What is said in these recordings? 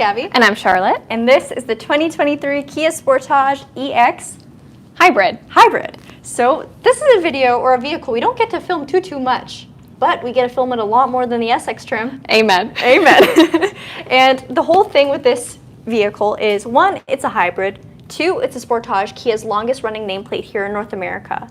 Gabby. And I'm Charlotte. And this is the 2023 Kia Sportage EX Hybrid. So this is a video or a vehicle we don't get to film too much, but we get to film it a lot more than the SX trim. Amen. And the whole thing with this vehicle is, one, it's a hybrid. Two, it's a Sportage, Kia's longest running nameplate here in North America.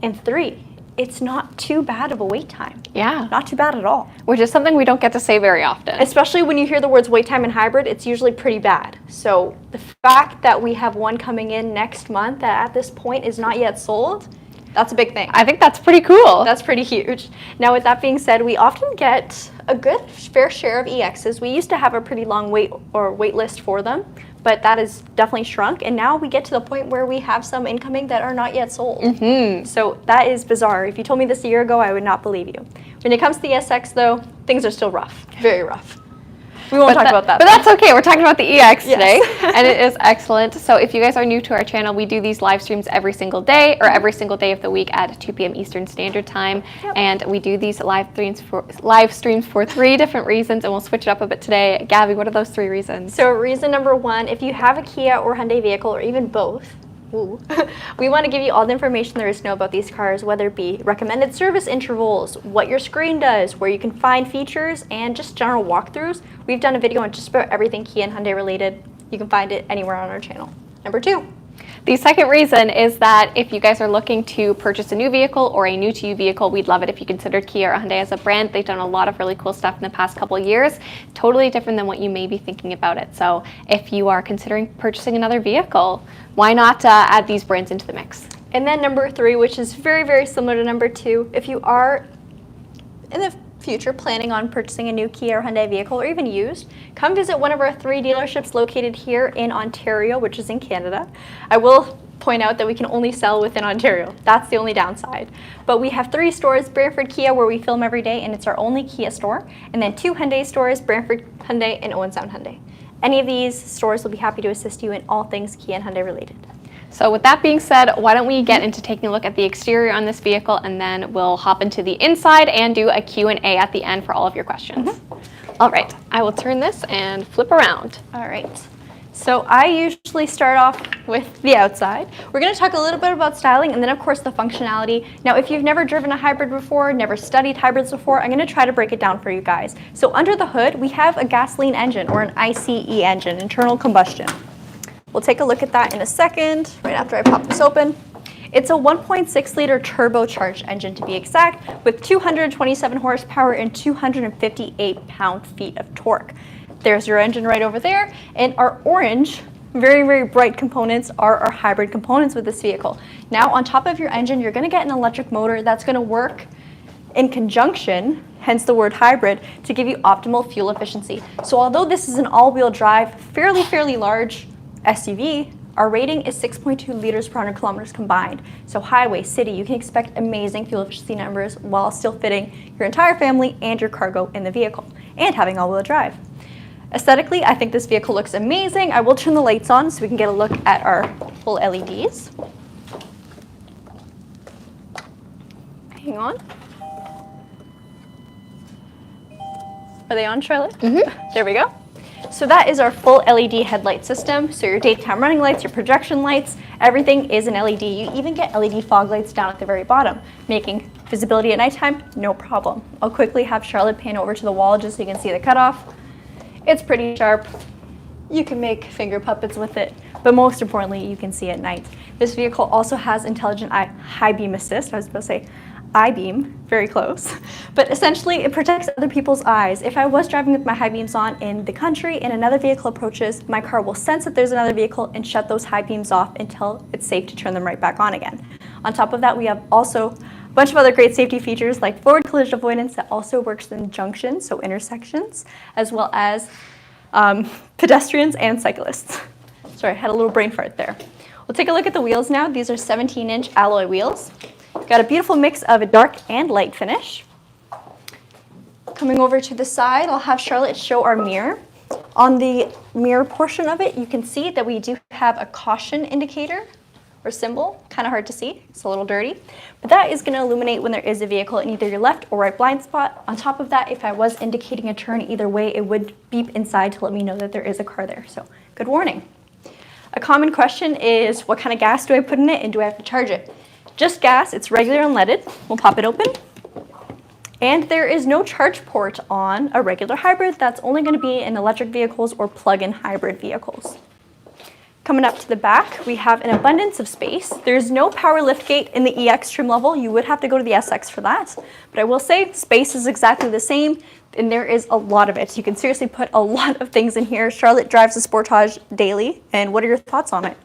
And three, it's not too bad of a wait time. Yeah. Not too bad at all. Which is something we don't get to say very often. Especially when you hear the words wait time and hybrid, it's usually pretty bad. So the fact that we have one coming in next month that at this point is not yet sold, that's a big thing. I think that's pretty cool. That's pretty huge. Now with that being said, we often get a good fair share of EXs. We used to have a pretty long wait list for them, but that has definitely shrunk, and now we get to the point where we have some incoming that are not yet sold. So that is bizarre. If you told me this a year ago, I would not believe you. When it comes to the SX though, things are still rough, very rough. We won't talk about that. But that's okay. We're talking about the EX today, and it is excellent. So if you guys are new to our channel, we do these live streams every single day or every single day of the week at 2 p.m. Eastern Standard Time. And we do these live streams for 3 different reasons, and we'll switch it up a bit today. Gabby, what are those 3 reasons? So reason number 1, if you have a Kia or Hyundai vehicle, or even both, we want to give you all the information there is to know about these cars, whether it be recommended service intervals, what your screen does, where you can find features, and just general walkthroughs. We've done a video on just about everything Kia and Hyundai related. You can find it anywhere on our channel. Number 2. The second reason is that if you guys are looking to purchase a new vehicle or a new to you vehicle, we'd love it if you considered Kia or Hyundai as a brand. They've done a lot of really cool stuff in the past couple of years, totally different than what you may be thinking about it. So if you are considering purchasing another vehicle, why not add these brands into the mix? And then number 3, which is very similar to number 2, if you are in the future planning on purchasing a new Kia or Hyundai vehicle, or even used, come visit one of our 3 dealerships located here in Ontario, which is in Canada. I will point out that we can only sell within Ontario. That's the only downside. But we have 3 stores, Brantford Kia, where we film every day, and it's our only Kia store, and then 2 Hyundai stores, Brantford Hyundai and Owen Sound Hyundai. Any of these stores will be happy to assist you in all things Kia and Hyundai related. So with that being said, why don't we get into taking a look at the exterior on this vehicle, and then we'll hop into the inside and do a Q&A at the end for all of your questions. All right, I will turn this and flip around. All right. So I usually start off with the outside. We're going to talk a little bit about styling and then of course the functionality. Now if you've never driven a hybrid before, never studied hybrids before, I'm going to try to break it down for you guys. So under the hood, we have a gasoline engine or an ICE engine, internal combustion. We'll take a look at that in a second, right after I pop this open. It's a 1.6 liter turbocharged engine to be exact, with 227 horsepower and 258 pound-feet of torque. There's your engine right over there, and our orange, very bright components are our hybrid components with this vehicle. Now on top of your engine, you're going to get an electric motor that's going to work in conjunction, hence the word hybrid, to give you optimal fuel efficiency. So although this is an all-wheel drive, fairly large SUV, our rating is 6.2 liters per 100 kilometers combined. So highway, city, you can expect amazing fuel efficiency numbers while still fitting your entire family and your cargo in the vehicle and having all-wheel drive. Aesthetically, I think this vehicle looks amazing. I will turn the lights on so we can get a look at our full LEDs. Hang on. Are they on, Charlotte? There we go. So that is our full LED headlight system. So your daytime running lights, your projection lights, everything is an LED. You even get LED fog lights down at the very bottom, making visibility at nighttime no problem. I'll quickly have Charlotte pan over to the wall just so you can see the cutoff. It's pretty sharp. You can make finger puppets with it, but most importantly, you can see at night. This vehicle also has intelligent high beam assist. I was supposed to say I-beam, very close, but essentially it protects other people's eyes. If I was driving with my high beams on in the country and another vehicle approaches, my car will sense that there's another vehicle and shut those high beams off until it's safe to turn them right back on again. On top of that, we have also a bunch of other great safety features like forward collision avoidance that also works in junctions, so intersections, as well as pedestrians and cyclists. Sorry, I had a little brain fart there. We'll take a look at the wheels now. These are 17-inch alloy wheels. Got a beautiful mix of a dark and light finish. Coming over to the side, I'll have Charlotte show our mirror. On the mirror portion of it, you can see that we do have a caution indicator or symbol, kind of hard to see, it's a little dirty, but that is going to illuminate when there is a vehicle in either your left or right blind spot. On top of that, if I was indicating a turn either way, it would beep inside to let me know that there is a car there, so good warning. A common question is, what kind of gas do I put in it and do I have to charge it? Just gas, it's regular unleaded. We'll pop it open. And there is no charge port on a regular hybrid. That's only going to be in electric vehicles or plug-in hybrid vehicles. Coming up to the back, we have an abundance of space. There's no power liftgate in the EX trim level. You would have to go to the SX for that. But I will say space is exactly the same, and there is a lot of it. You can seriously put a lot of things in here. Charlotte drives the Sportage daily, and what are your thoughts on it?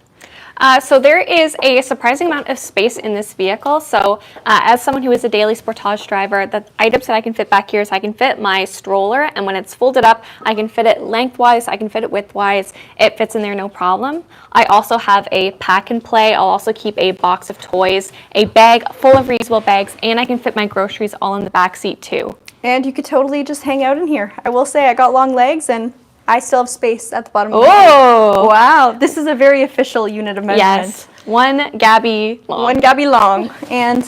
So there is a surprising amount of space in this vehicle. So as someone who is a daily Sportage driver, the items that I can fit back here is I can fit my stroller, and when it's folded up, I can fit it lengthwise, I can fit it widthwise. It fits in there no problem. I also have a pack and play. I'll also keep a box of toys, a bag full of reusable bags, and I can fit my groceries all in the back seat too. And you could totally just hang out in here. I will say I got long legs and I still have space at the bottom of the Oh! Wow, this is a very official unit of measurement. Yes, 1 Gabby long. 1 Gabby long, and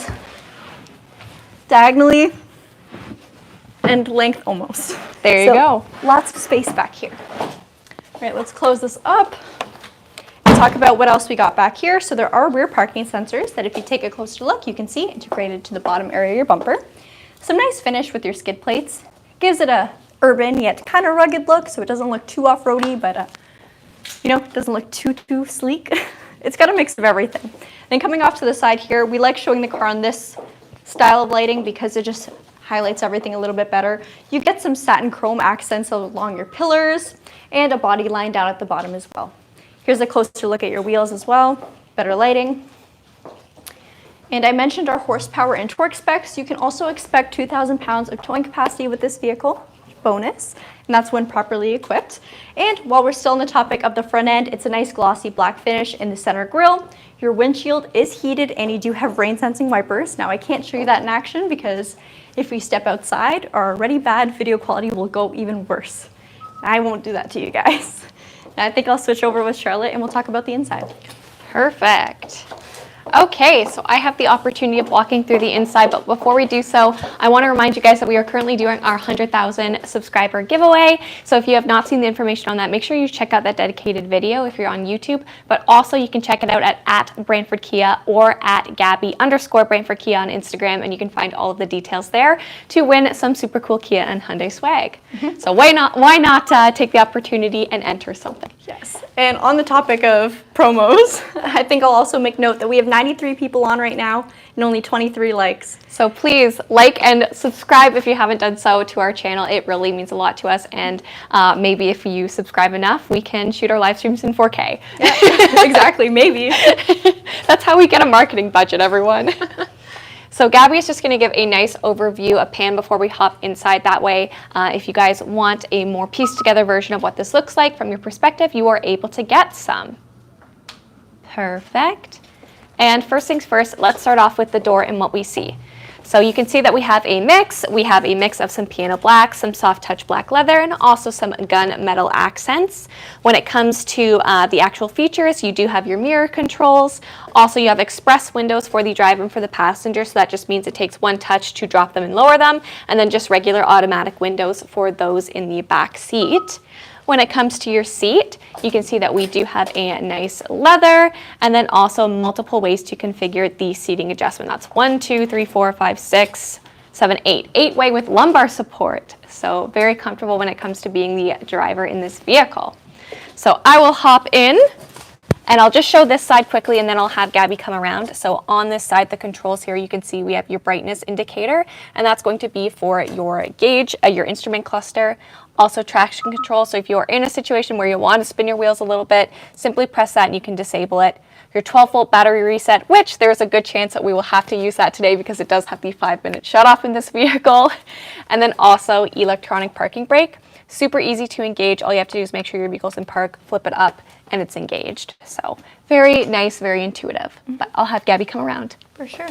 diagonally and length almost. There you go. Lots of space back here. All right, let's close this up and talk about what else we got back here. So there are rear parking sensors that if you take a closer look, you can see integrated to the bottom area of your bumper. Some nice finish with your skid plates. Gives it a urban yet kind of rugged look, so it doesn't look too off-roady, but you know, it doesn't look too sleek. It's got a mix of everything. Then coming off to the side here, we like showing the car on this style of lighting because it just highlights everything a little bit better. You get some satin chrome accents along your pillars and a body line down at the bottom as well. Here's a closer look at your wheels as well, better lighting. And I mentioned our horsepower and torque specs. You can also expect 2,000 pounds of towing capacity with this vehicle. Bonus, and that's when properly equipped. And while we're still on the topic of the front end, it's a nice glossy black finish in the center grille. Your windshield is heated and you do have rain sensing wipers. Now I can't show you that in action because if we step outside, our already bad video quality will go even worse. I won't do that to you guys. I think I'll switch over with Charlotte and we'll talk about the inside. Perfect. Okay, so I have the opportunity of walking through the inside, but before we do so, I want to remind you guys that we are currently doing our 100,000 subscriber giveaway. So if you have not seen the information on that, make sure you check out that dedicated video if you're on YouTube, but also you can check it out at Brantford Kia or at Gabby_Brantford Kia on Instagram, and you can find all of the details there to win some super cool Kia and Hyundai swag. So why not take the opportunity and enter something? Yes, and on the topic of promos, I think I'll also make note that we have 93 people on right now and only 23 likes. So please like and subscribe if you haven't done so to our channel. It really means a lot to us, and maybe if you subscribe enough, we can shoot our live streams in 4K. Yeah, exactly, maybe. That's how we get a marketing budget, everyone. So Gabby is just going to give a nice overview, a pan before we hop inside. That way, if you guys want a more pieced together version of what this looks like from your perspective, you are able to get some. Perfect. And first things first, let's start off with the door and what we see. So you can see that we have a mix. We have a mix of some piano black, some soft touch black leather, and also some gun metal accents. When it comes to the actual features, you do have your mirror controls. Also, you have express windows for the driver and for the passenger, so that just means it takes one touch to drop them and lower them, and then just regular automatic windows for those in the back seat. When it comes to your seat, you can see that we do have a nice leather, and then also multiple ways to configure the seating adjustment. That's 1, 2, 3, 4, 5, 6, 7, 8. 8-way with lumbar support. So very comfortable when it comes to being the driver in this vehicle. So I will hop in, and I'll just show this side quickly, and then I'll have Gabby come around. So on this side, the controls here, you can see we have your brightness indicator, and that's going to be for your gauge, your instrument cluster. Also traction control, so if you're in a situation where you want to spin your wheels a little bit, simply press that and you can disable it. Your 12-volt battery reset, which there's a good chance that we will have to use that today because it does have the 5-minute shut-off in this vehicle. And then also electronic parking brake. Super easy to engage. All you have to do is make sure your vehicle's in park, flip it up, and it's engaged. So very nice, very intuitive. But I'll have Gabby come around. For sure.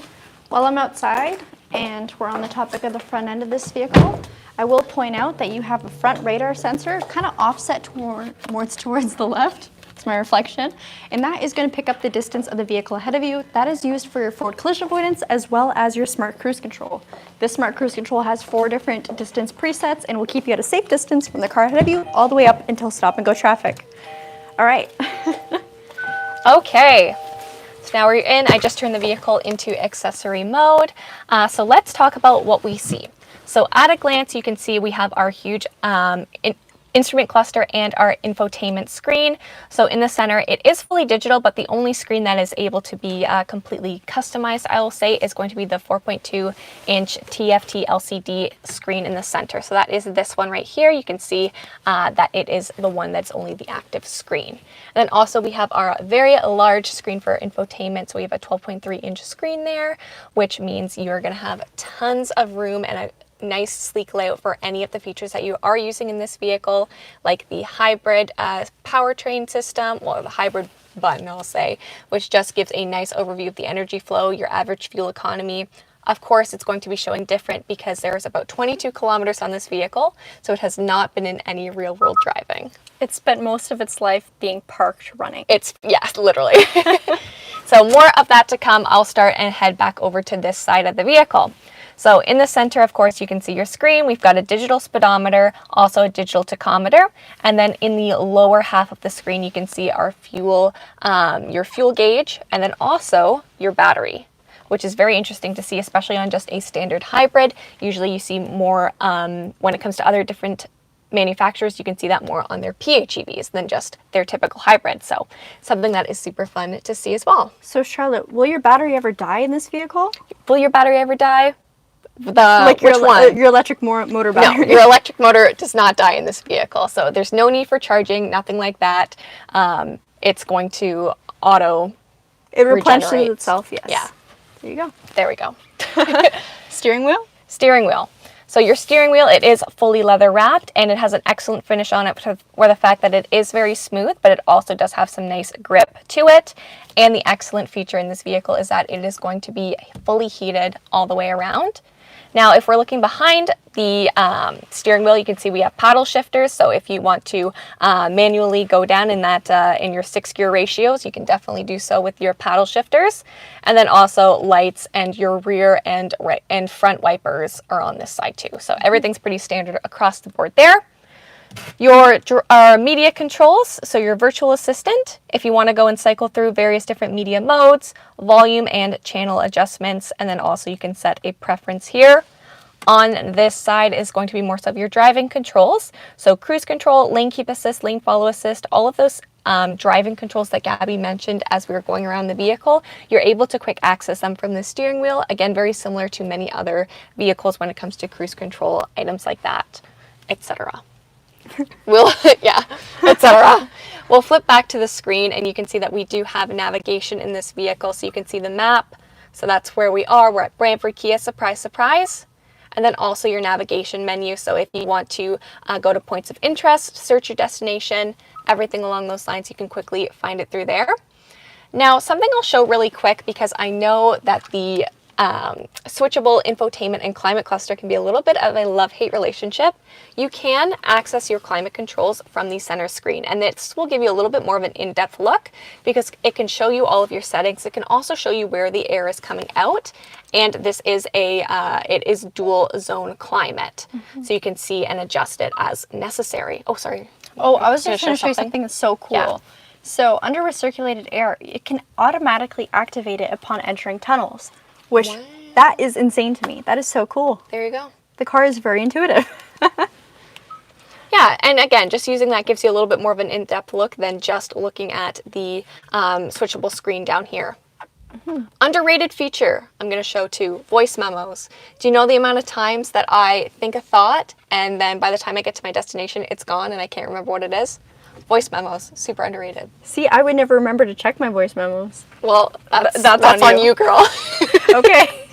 While I'm outside and we're on the topic of the front end of this vehicle, I will point out that you have a front radar sensor kind of offset towards the left. It's my reflection. And that is going to pick up the distance of the vehicle ahead of you. That is used for your forward collision avoidance as well as your smart cruise control. This smart cruise control has 4 different distance presets and will keep you at a safe distance from the car ahead of you all the way up until stop and go traffic. All right. Okay. So now we're in. I just turned the vehicle into accessory mode. So let's talk about what we see. So at a glance, you can see we have our huge instrument cluster and our infotainment screen. So in the center, it is fully digital, but the only screen that is able to be completely customized, I will say, is going to be the 4.2-inch TFT LCD screen in the center. So that is this one right here. You can see that it is the one that's only the active screen. And then also we have our very large screen for infotainment. So we have a 12.3-inch screen there, which means you're going to have tons of room and a nice sleek layout for any of the features that you are using in this vehicle, like the hybrid powertrain system, or the hybrid button, I'll say, which just gives a nice overview of the energy flow, your average fuel economy. Of course, it's going to be showing different because there is about 22 kilometers on this vehicle, so it has not been in any real world driving. It spent most of its life being parked running. Yes, literally. So more of that to come. I'll start and head back over to this side of the vehicle. So in the center, of course, you can see your screen. We've got a digital speedometer, also a digital tachometer. And then in the lower half of the screen, you can see our fuel, your fuel gauge, and then also your battery, which is very interesting to see, especially on just a standard hybrid. Usually you see more when it comes to other different manufacturers, you can see that more on their PHEVs than just their typical hybrid. So something that is super fun to see as well. So Charlotte, will your battery ever die in this vehicle? Will your battery ever die? Like Which one? Your electric motor battery? No, your electric motor does not die in this vehicle. So there's no need for charging, nothing like that. It's going to auto It replenishes regenerate itself, yes. Yeah. There you go. There we go. Steering wheel? Steering wheel. So your steering wheel, it is fully leather wrapped and it has an excellent finish on it for the fact that it is very smooth, but it also does have some nice grip to it. And the excellent feature in this vehicle is that it is going to be fully heated all the way around. Now, if we're looking behind the steering wheel, you can see we have paddle shifters. So if you want to manually go down in that in your 6-gear ratios, you can definitely do so with your paddle shifters. And then also lights and your rear and front wipers are on this side too. So everything's pretty standard across the board there. Your media controls, so your virtual assistant, if you want to go and cycle through various different media modes, volume and channel adjustments, and then also you can set a preference here. On this side is going to be more so of your driving controls, so cruise control, lane keep assist, lane follow assist, all of those driving controls that Gabby mentioned as we were going around the vehicle, you're able to quick access them from the steering wheel. Again, very similar to many other vehicles when it comes to cruise control, items like that, etc. etc. We'll flip back to the screen and you can see that we do have navigation in this vehicle. So you can see the map. So that's where we are. We're at Brantford Kia, surprise, surprise. And then also your navigation menu. So if you want to go to points of interest, search your destination, everything along those lines, you can quickly find it through there. Now, something I'll show really quick because I know that the switchable infotainment and climate cluster can be a little bit of a love-hate relationship. You can access your climate controls from the center screen, and this will give you a little bit more of an in-depth look because it can show you all of your settings. It can also show you where the air is coming out, and this is it is dual zone climate, so you can see and adjust it as necessary. Oh, sorry. Oh, I was just going to show you something that's so cool. Yeah. So under recirculated air, it can automatically activate it upon entering tunnels, which that is insane to me. That is so cool. There you go. The car is very intuitive. Yeah, and again, just using that gives you a little bit more of an in-depth look than just looking at the switchable screen down here. Underrated feature I'm going to show too, voice memos. Do you know the amount of times that I think a thought and then by the time I get to my destination, it's gone and I can't remember what it is? Voice memos, super underrated. See, I would never remember to check my voice memos. Well, that's on you, girl. Okay.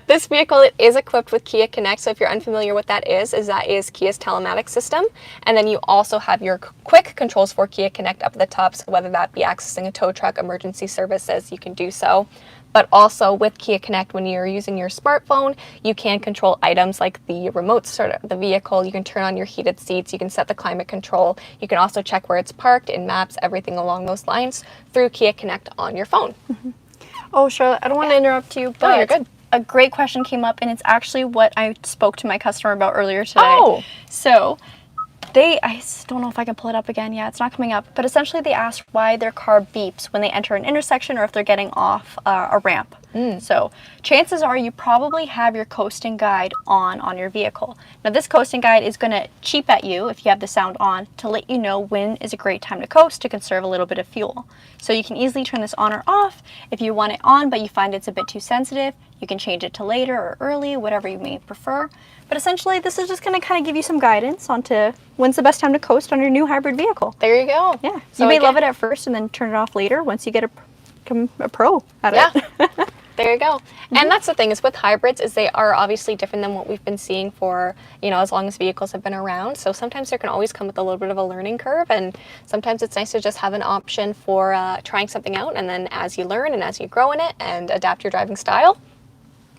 This vehicle, it is equipped with Kia Connect. So if you're unfamiliar what that is Kia's telematics system. And then you also have your quick controls for Kia Connect up at the top. So whether that be accessing a tow truck, emergency services, you can do so. But also with Kia Connect, when you're using your smartphone, you can control items like the remote start of the vehicle. You can turn on your heated seats. You can set the climate control. You can also check where it's parked in maps, everything along those lines through Kia Connect on your phone. Oh, Charlotte, I don't want to interrupt you, but No, you're good. a great question came up, and it's actually what I spoke to my customer about earlier today. Oh. So I don't know if I can pull it up again. Yeah, it's not coming up. But essentially they asked why their car beeps when they enter an intersection or if they're getting off a ramp. So chances are you probably have your coasting guide on your vehicle. Now this coasting guide is going to cheep at you if you have the sound on to let you know when is a great time to coast to conserve a little bit of fuel. So you can easily turn this on or off. If you want it on but you find it's a bit too sensitive, you can change it to later or early, whatever you may prefer. But essentially, this is just going to kind of give you some guidance onto when's the best time to coast on your new hybrid vehicle. There you go. Yeah. So you may again, love it at first and then turn it off later once you get become a pro at it. There you go. And that's the thing is with hybrids is they are obviously different than what we've been seeing for, as long as vehicles have been around. So sometimes there can always come with a little bit of a learning curve, and sometimes it's nice to just have an option for trying something out, and then as you learn and as you grow in it and adapt your driving style,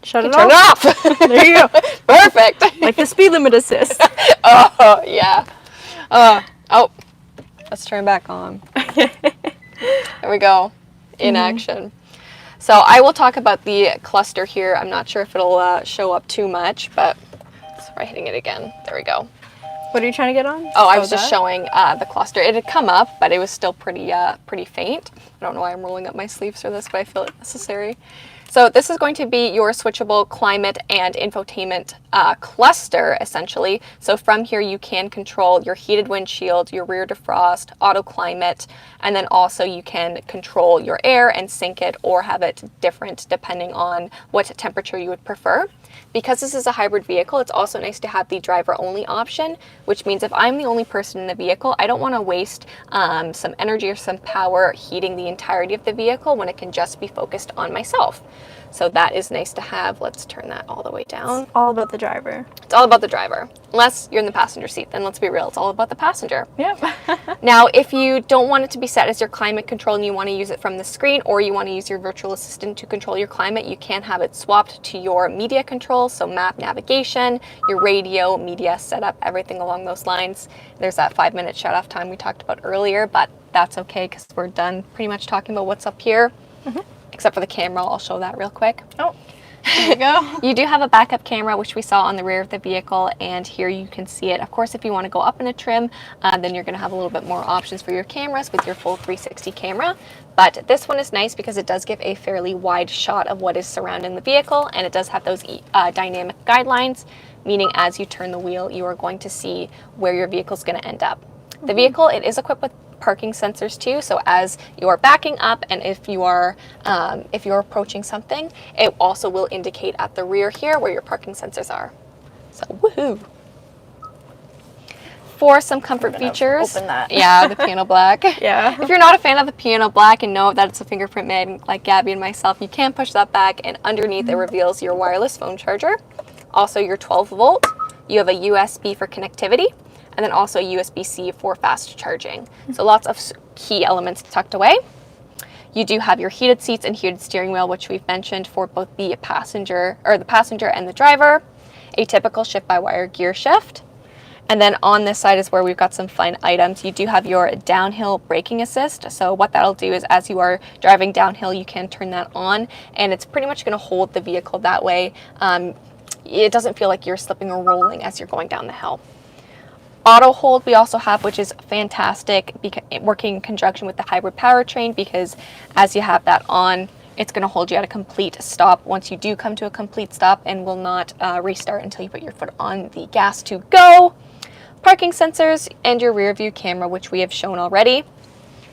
Turn it off. There you go. Perfect. Like the speed limit assist. Oh, yeah. Oh, let's turn back on. There we go. In action. So I will talk about the cluster here. I'm not sure if it'll show up too much, but let's try hitting it again. There we go. What are you trying to get on? Oh, I was just showing the cluster. It had come up, but it was still pretty faint. I don't know why I'm rolling up my sleeves for this, but I feel it necessary. So this is going to be your switchable climate and infotainment cluster, essentially. So from here, you can control your heated windshield, your rear defrost, auto climate, and then also you can control your air and sync it or have it different depending on what temperature you would prefer. Because this is a hybrid vehicle, it's also nice to have the driver-only option, which means if I'm the only person in the vehicle, I don't want to waste some energy or some power heating the entirety of the vehicle when it can just be focused on myself. So that is nice to have. Let's turn that all the way down. It's all about the driver. It's all about the driver. Unless you're in the passenger seat, then let's be real, it's all about the passenger. Yep. Now, if you don't want it to be set as your climate control and you want to use it from the screen, or you want to use your virtual assistant to control your climate, you can have it swapped to your media control, so map navigation, your radio, media setup, everything along those lines. There's that 5-minute shut-off time we talked about earlier, but that's okay because we're done pretty much talking about what's up here. Except for the camera, I'll show that real quick. Oh, there you go. You do have a backup camera, which we saw on the rear of the vehicle, and here you can see it. Of course, if you want to go up in a trim, then you're going to have a little bit more options for your cameras with your full 360 camera. But this one is nice because it does give a fairly wide shot of what is surrounding the vehicle, and it does have those dynamic guidelines, meaning as you turn the wheel, you are going to see where your vehicle is going to end up. The vehicle, it is equipped with parking sensors too, so as you are backing up and if you're approaching something, it also will indicate at the rear here where your parking sensors are. So woohoo! For some comfort features, open that. Yeah, the piano black. Yeah. If you're not a fan of the piano black and know that it's a fingerprint made like Gabby and myself, you can push that back, and underneath it reveals your wireless phone charger, also your 12-volt. You have a USB for connectivity, and then also USB-C for fast charging. So lots of key elements tucked away. You do have your heated seats and heated steering wheel, which we've mentioned for both the passenger and the driver. A typical shift-by-wire gear shift. And then on this side is where we've got some fun items. You do have your downhill braking assist. So what that'll do is as you are driving downhill, you can turn that on, and it's pretty much going to hold the vehicle that way. It doesn't feel like you're slipping or rolling as you're going down the hill. Auto hold we also have, which is fantastic, working in conjunction with the hybrid powertrain, because as you have that on, it's going to hold you at a complete stop once you do come to a complete stop, and will not restart until you put your foot on the gas to go. Parking sensors and your rear view camera, which we have shown already.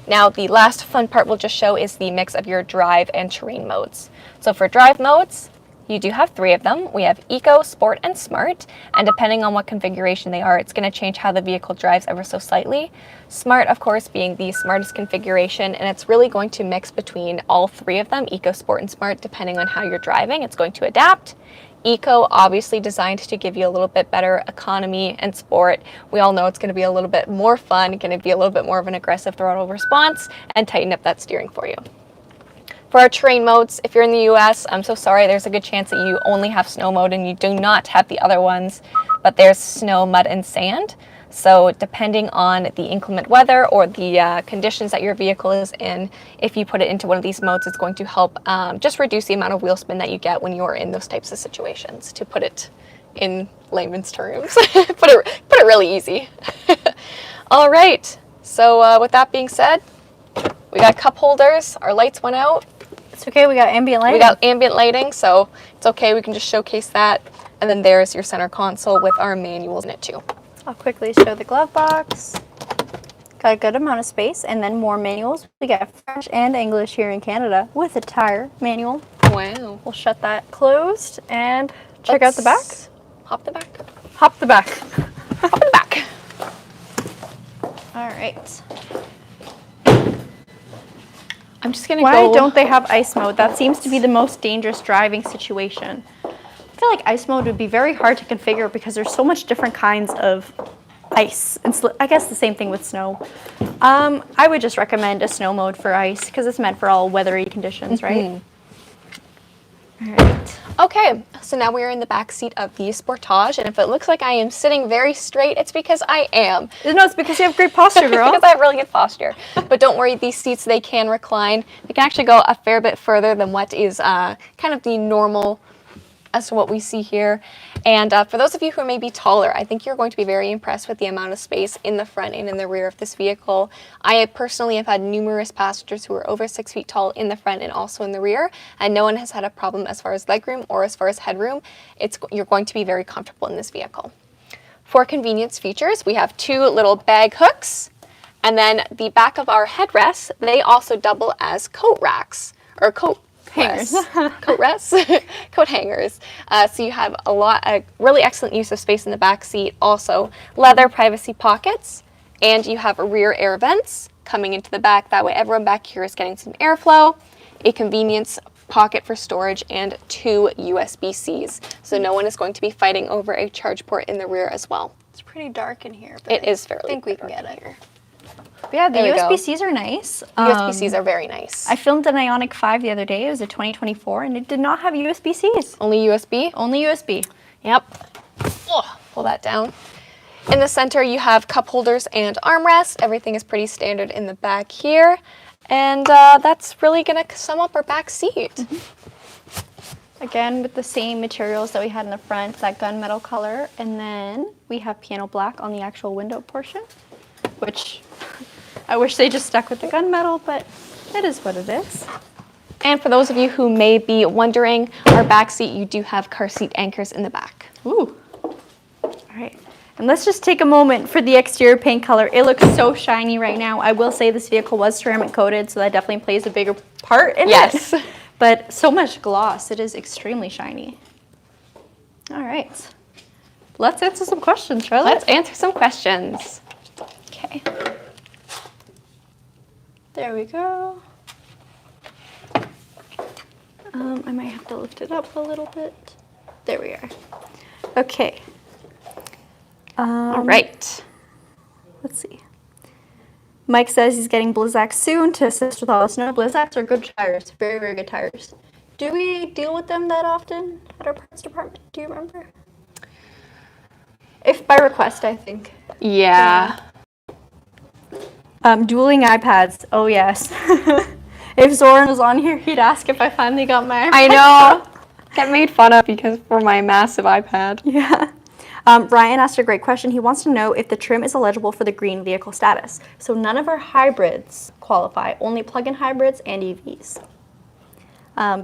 Now the last fun part we'll just show is the mix of your drive and terrain modes. So for drive modes, you do have 3 of them. We have Eco, Sport, and Smart, and depending on what configuration they are, it's going to change how the vehicle drives ever so slightly. Smart, of course, being the smartest configuration, and it's really going to mix between all 3 of them, Eco, Sport, and Smart, depending on how you're driving. It's going to adapt. Eco, obviously designed to give you a little bit better economy, and Sport, we all know it's going to be a little bit more fun, going to be a little bit more of an aggressive throttle response, and tighten up that steering for you. For our terrain modes, if you're in the US, I'm so sorry, there's a good chance that you only have snow mode and you do not have the other ones, but there's snow, mud, and sand. So depending on the inclement weather or the conditions that your vehicle is in, if you put it into one of these modes, it's going to help just reduce the amount of wheel spin that you get when you're in those types of situations, to put it in layman's terms. put it really easy. All right, so with that being said, we got cup holders, our lights went out. It's okay, we got ambient lighting. We got ambient lighting, so it's okay, we can just showcase that. And then there's your center console with our manuals in it too. I'll quickly show the glove box. Got a good amount of space, and then more manuals. We got French and English here in Canada with a tire manual. Wow. We'll shut that closed and check out the back. Hop the back. Hop the back. Hop the back. All right. I'm just gonna Why go. don't they have ice mode? That seems to be the most dangerous driving situation. I feel like ice mode would be very hard to configure because there's so much different kinds of ice. And I guess the same thing with snow. I would just recommend a snow mode for ice because it's meant for all weathery conditions, right? All right. Okay, so now we are in the back seat of the Sportage, and if it looks like I am sitting very straight, it's because I am. No, it's because you have great posture, girl. Because I have really good posture. But don't worry, these seats, they can recline. They can actually go a fair bit further than what is kind of the normal as to what we see here. And for those of you who may be taller, I think you're going to be very impressed with the amount of space in the front and in the rear of this vehicle. I personally have had numerous passengers who are over 6 feet tall in the front and also in the rear, and no one has had a problem as far as legroom or as far as headroom. You're going to be very comfortable in this vehicle. For convenience features, we have 2 little bag hooks, and then the back of our headrests, they also double as coat racks, or coat hangers. Coat rests, coat hangers. So you have a really excellent use of space in the back seat. Also, leather privacy pockets, and you have rear air vents coming into the back. That way, everyone back here is getting some airflow. A convenience pocket for storage, and 2 USB-Cs. So no one is going to be fighting over a charge port in the rear as well. It's pretty dark in here, but It is fairly I think we can dark get it. here. But yeah, the There we go. USB-Cs are nice. USB-Cs are very nice. I filmed an Ioniq 5 the other day. It was a 2024, and it did not have USB-Cs. Only USB? Only USB. Yep. Oh, pull that down. In the center, you have cup holders and armrests. Everything is pretty standard in the back here. And that's really going to sum up our back seat. Again, with the same materials that we had in the front, that gunmetal color. And then we have piano black on the actual window portion, which I wish they just stuck with the gunmetal, but it is what it is. And for those of you who may be wondering, our back seat, you do have car seat anchors in the back. Ooh. All right. And let's just take a moment for the exterior paint color. It looks so shiny right now. I will say this vehicle was ceramic coated, so that definitely plays a bigger part in Yes. it. But so much gloss. It is extremely shiny. All right. Let's answer some questions, Charlotte. Let's answer some questions. Okay. There we go. I might have to lift it up a little bit. There we are. Okay. All right. Let's see. Mike says he's getting Blizzaks soon to assist with all the snow. Blizzaks are good tires. Very, very good tires. Do we deal with them that often at our parts department? Do you remember? If by request, I think. Yeah. Dueling iPads. Oh, yes. If Zoran was on here, he'd ask if I finally got my iPad. I know. Get made fun of because for my massive iPad. Yeah. Brian asked a great question. He wants to know if the trim is eligible for the green vehicle status. So none of our hybrids qualify, only plug-in hybrids and EVs.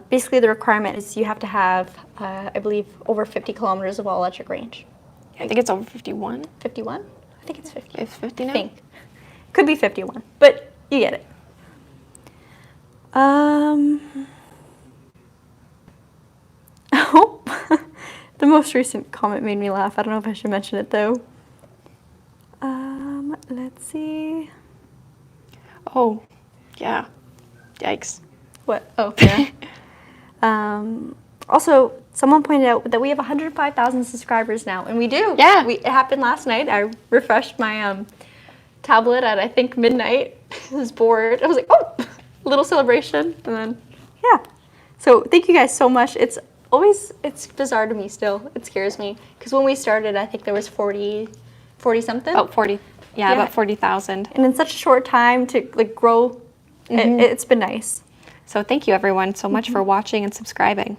Basically, the requirement is you have to have, I believe, over 50 kilometers of all-electric range. I think it's over 51. 51? I think it's 50. It's 50 now? I think. Could be 51, but you get it. Oh, the most recent comment made me laugh. I don't know if I should mention it though. Let's see. Oh, yeah. Yikes. What? Oh, yeah. Also, someone pointed out that we have 105,000 subscribers now, and we do. Yeah. It happened last night. I refreshed my tablet at, I think, midnight. I was bored. I was like, oh, little celebration, and then yeah. So thank you guys so much. It's bizarre to me still. It scares me. Because when we started, I think there was 40 something. About 40. Yeah, Yeah. about 40,000. And in such a short time to like grow, it's been nice. So thank you everyone so much for watching and subscribing.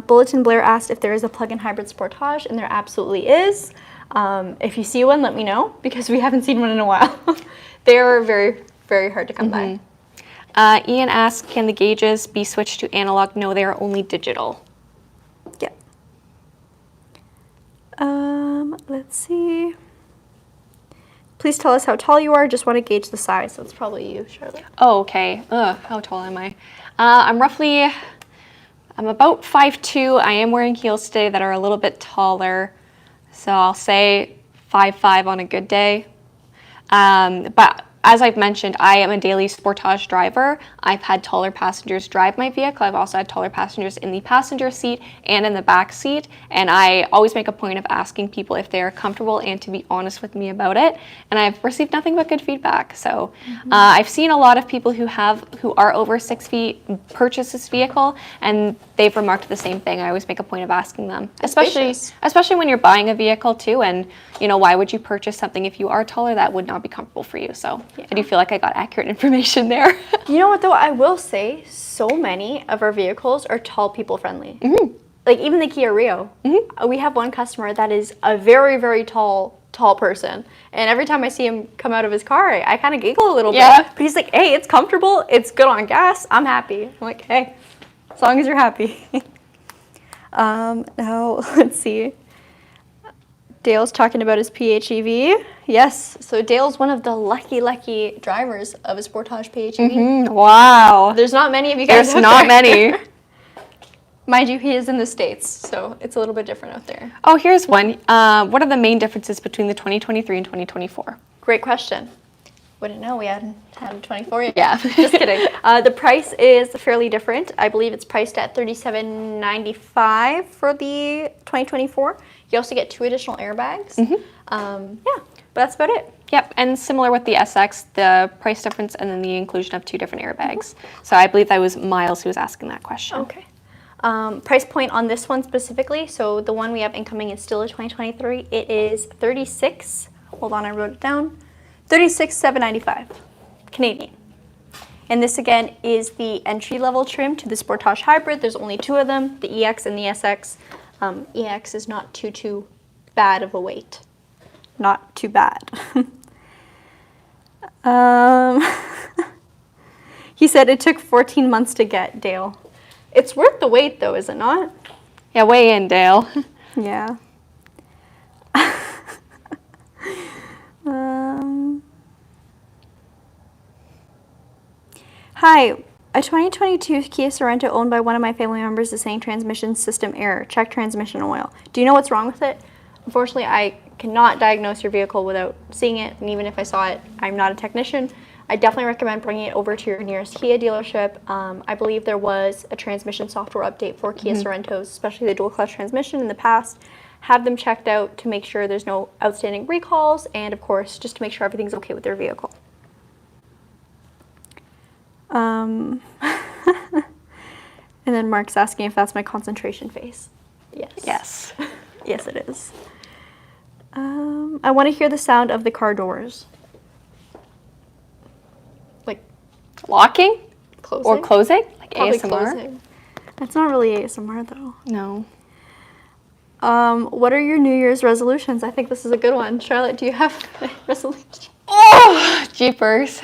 Bulletin Blair asked if there is a plug-in hybrid Sportage, and there absolutely is. If you see one, let me know, because we haven't seen one in a while. They are very, very hard to come by. Ian asked, can the gauges be switched to analog? No, they are only digital. Yeah. Let's see. Please tell us how tall you are. Just want to gauge the size. So it's probably you, Charlotte. Oh, okay. Ugh, how tall am I? I'm about 5'2". I am wearing heels today that are a little bit taller. So I'll say 5'5" on a good day. But as I've mentioned, I am a daily Sportage driver. I've had taller passengers drive my vehicle. I've also had taller passengers in the passenger seat and in the back seat. And I always make a point of asking people if they are comfortable and to be honest with me about it. And I've received nothing but good feedback. So I've seen a lot of people who are over 6 feet purchase this vehicle, and they've remarked the same thing. I always make a point of asking them, especially when you're buying a vehicle too. And you know, why would you purchase something if you are taller that would not be comfortable for you? So I do feel like I got accurate information there. You know what though? I will say so many of our vehicles are tall people friendly. Like even the Kia Rio. We have one customer that is a very, very tall person. And every time I see him come out of his car, I kind of giggle a little bit. But he's like, hey, it's comfortable. It's good on gas. I'm happy. I'm like, hey, as long as you're happy. Now, let's see. Dale's talking about his PHEV. Yes, so Dale's one of the lucky drivers of a Sportage PHEV. Wow. There's not many of you guys There's not many. Mind you, he is in the States, so it's a little bit different out there. Oh, here's one. What are the main differences between the 2023 and 2024? Great question. Wouldn't know, we hadn't had a 24 yet. Yeah. Just kidding. The price is fairly different. I believe it's priced at $37.95 for the 2024. You also get 2 additional airbags. Yeah, but that's about it. Yep, and similar with the SX, the price difference and then the inclusion of 2 different airbags. So I believe that was Miles who was asking that question. Okay. Price point on this one specifically, so the one we have incoming is still a 2023. It is hold on, I wrote it down, $36,795 Canadian. And this again is the entry-level trim to the Sportage Hybrid. There's only 2 of them, the EX and the SX. EX is not too bad of a weight. Not too bad. He said it took 14 months to get, Dale. It's worth the wait though, is it not? Yeah, weigh in, Dale. Yeah. Hi, a 2022 Kia Sorento owned by one of my family members is saying transmission system error. Check transmission oil. Do you know what's wrong with it? Unfortunately, I cannot diagnose your vehicle without seeing it, and even if I saw it, I'm not a technician. I definitely recommend bringing it over to your nearest Kia dealership. I believe there was a transmission software update for Kia Sorentos, especially the dual clutch transmission in the past. Have them checked out to make sure there's no outstanding recalls, and of course, just to make sure everything's okay with their vehicle. And then Mark's asking if that's my concentration face. Yes. Yes. Yes, it is. I want to hear the sound of the car doors. Like Locking? closing? Or closing? Like Probably ASMR? closing. That's not really ASMR though. No. What are your New Year's resolutions? I think this is a good one. Charlotte, do you have a resolution? Oh, jeepers.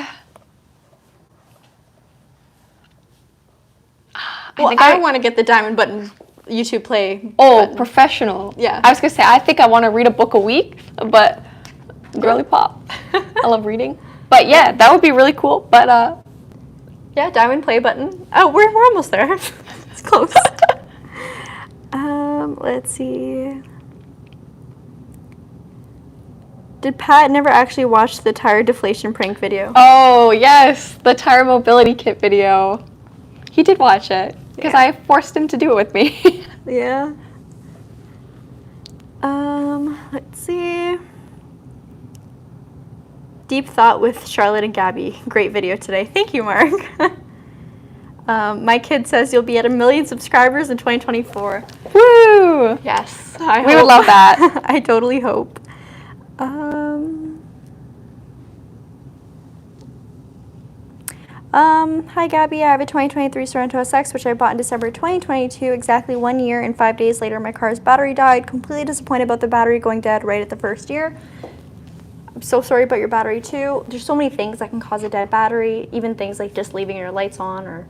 Well, I want to get the diamond button YouTube play. Oh, button. professional. Yeah. I was going to say, I think I want to read a book a week, but girly pop. I love reading. But yeah, that would be really cool. But yeah, diamond play button. Oh, we're almost there. It's close. Let's see. Did Pat never actually watch the tire deflation prank video? oh, yes, the tire mobility kit video. He did watch it because I forced him to do it with me. Yeah. Let's see. Deep Thought with Charlotte and Gabby. Great video today. Thank you, Mark. My kid says you'll be at 1 million subscribers in 2024. Woo! Yes, We would love that. I totally hope. Hi Gabby, I have a 2023 Sorento SX which I bought in December 2022. Exactly 1 year and 5 days later my car's battery died. Completely disappointed about the battery going dead right at the first year. I'm so sorry about your battery too. There's so many things that can cause a dead battery, even things like just leaving your lights on or,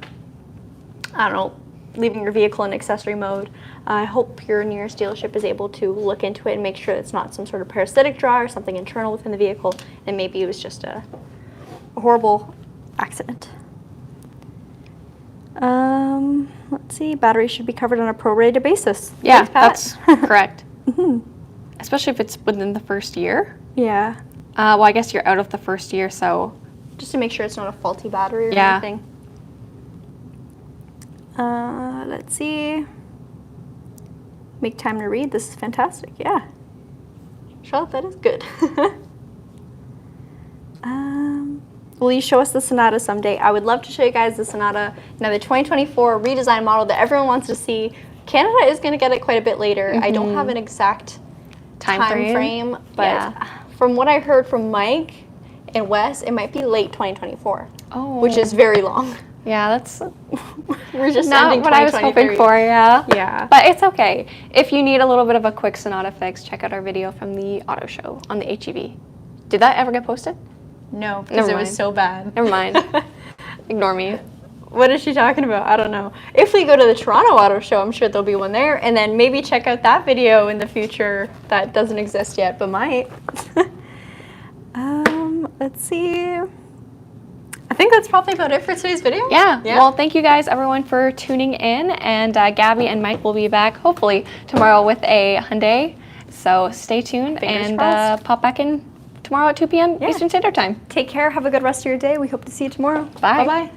I don't know, leaving your vehicle in accessory mode. I hope your nearest dealership is able to look into it and make sure it's not some sort of parasitic draw or something internal within the vehicle, and maybe it was just a horrible accident. Let's see, battery should be covered on a prorated basis. Yeah, Thanks, Pat. that's correct. Especially if it's within the first year. Yeah, Well, I guess you're out of the first year, so. just to make sure it's not a faulty battery or Yeah. anything. Let's see. Make time to read. This is fantastic. Yeah. Charlotte, that is good. Will you show us the Sonata someday? I would love to show you guys the Sonata. Now, the 2024 redesigned model that everyone wants to see. Canada is going to get it quite a bit later. I don't have an exact time frame, but Yeah. from what I heard from Mike and Wes, it might be late 2024, Oh. which is very long. Yeah, that's We're just not ending what I was hoping 2023. for, yeah. Yeah. But it's okay. If you need a little bit of a quick Sonata fix, check out our video from the auto show on the HEV. Did that ever get posted? No, because Never it was mind. so bad. Never mind. Ignore me. What is she talking about? I don't know. If we go to the Toronto Auto Show, I'm sure there'll be one there. And then maybe check out that video in the future that doesn't exist yet, but might. Let's see. I think that's probably about it for today's video. Yeah. Well, thank you guys, everyone, for tuning in. And Gabby and Mike will be back, hopefully, tomorrow with a Hyundai. So stay tuned Fingers and crossed. pop back in tomorrow at 2 p.m. Yeah. Eastern Standard Time. Take care. Have a good rest of your day. We hope to see you tomorrow. Bye. Bye-bye.